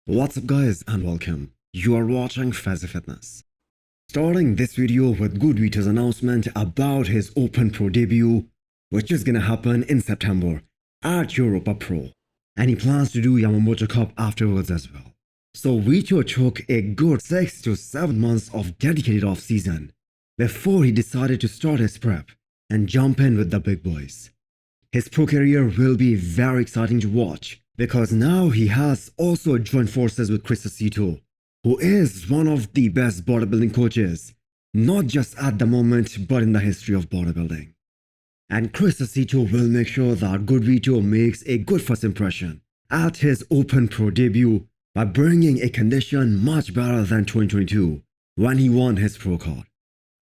What's up guys and welcome. You are watching Fazi Fitness. Starting this video with GoodVito's announcement about his Open Pro debut, which is gonna happen in September at Europa Pro. And he plans to do Yamamoto Cup afterwards as well. So Vito took a good 6 to 7 months of dedicated off season before he decided to start his prep and jump in with the big boys. His pro career will be very exciting to watch, because now he has also joined forces with Aceto, who is one of the best bodybuilding coaches, not just at the moment but in the history of bodybuilding. And Aceto will make sure that GoodVito makes a good first impression at his Open Pro debut by bringing a condition much better than 2022 when he won his pro card.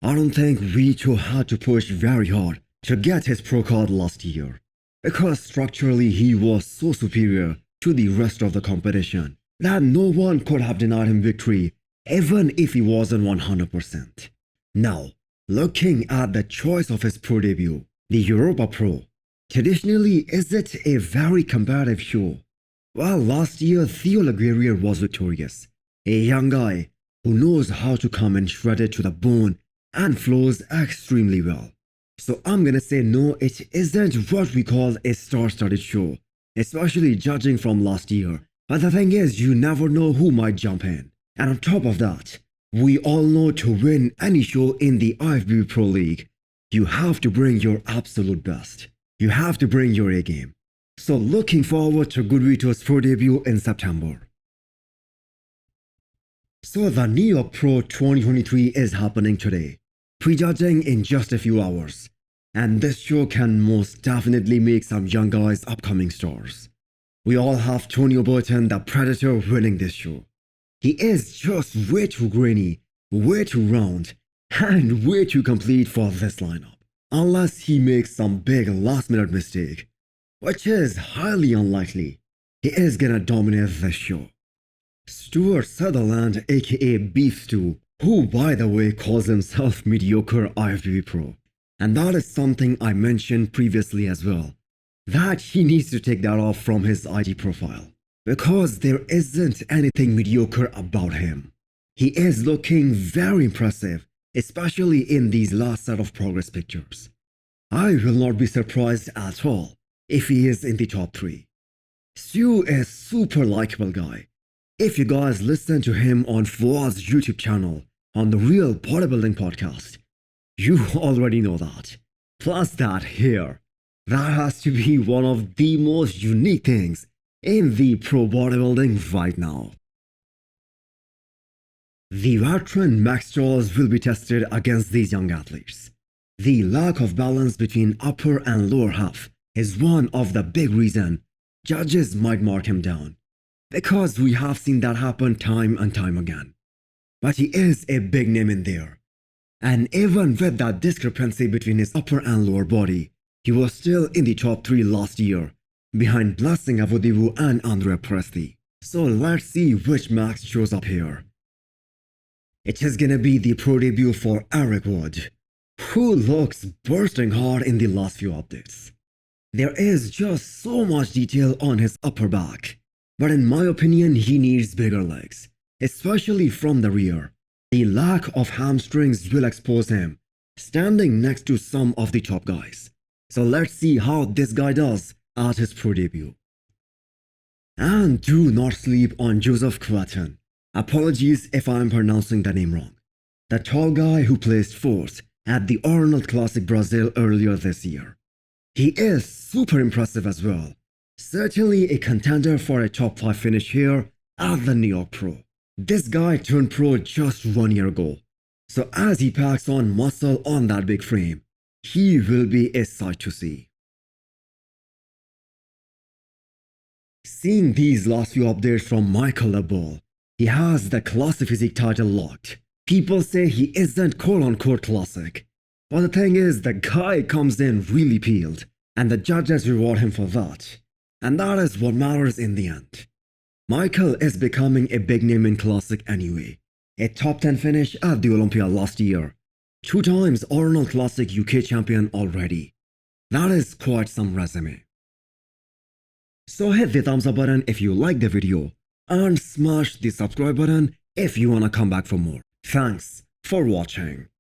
I don't think Vito had to push very hard to get his pro card last year, because structurally he was so superior to the rest of the competition that no one could have denied him victory even if he wasn't 100%. Now, looking at the choice of his pro debut, the Europa Pro, traditionally is it a very competitive show? Well, last year Theo was victorious, a young guy who knows how to come in shredded to the bone and flows extremely well. So I'm gonna say no, it isn't what we call a star-studded show, especially judging from last year. But the thing is, you never know who might jump in. And on top of that, we all know to win any show in the IFBB Pro League, you have to bring your absolute best. You have to bring your A game. So looking forward to GoodVito's pro debut in September. So the New York Pro 2023 is happening today, prejudging in just a few hours. And this show can most definitely make some young guys upcoming stars. We all have Tonio Burton, the Predator, winning this show. He is just way too grainy, way too round, and way too complete for this lineup. Unless he makes some big last minute mistake, which is highly unlikely, he is gonna dominate this show. Stuart Sutherland, aka Beef Stu, who by the way calls himself mediocre IFBB Pro. And that is something I mentioned previously as well, that he needs to take that off from his IG profile, because there isn't anything mediocre about him. He is looking very impressive, especially in these last set of progress pictures. I will not be surprised at all if he is in the top 3. Stu is super likable guy. If you guys listen to him on Fawaz's YouTube channel on the Real Bodybuilding podcast, you already know that. Plus that here, that has to be one of the most unique things in the pro bodybuilding right now. The veteran Maxx Charles will be tested against these young athletes. The lack of balance between upper and lower half is one of the big reasons judges might mark him down, because we have seen that happen time and time again. But he is a big name in there. And even with that discrepancy between his upper and lower body, he was still in the top 3 last year, behind Blessing Avodivu and Andre Presti. So let's see which Maxx shows up here. It is gonna be the pro debut for Eric Wood, who looks bursting hard in the last few updates. There is just so much detail on his upper back, but in my opinion he needs bigger legs, especially from the rear. The lack of hamstrings will expose him, standing next to some of the top guys. So let's see how this guy does at his pro debut. And do not sleep on Joseph Quaton. Apologies if I am pronouncing the name wrong. The tall guy who placed 4th at the Arnold Classic Brazil earlier this year. He is super impressive as well. Certainly a contender for a top 5 finish here at the New York Pro. This guy turned pro just 1 year ago, so as he packs on muscle on that big frame, he will be a sight to see. Seeing these last few updates from Michael Daboul, he has the classic physique title locked. People say he isn't quote-unquote classic, but the thing is, the guy comes in really peeled, and the judges reward him for that, and that is what matters in the end. Michael is becoming a big name in Classic anyway. A top 10 finish at the Olympia last year. 2 times Arnold Classic UK champion already. That is quite some resume. So hit the thumbs up button if you liked the video and smash the subscribe button if you wanna come back for more. Thanks for watching.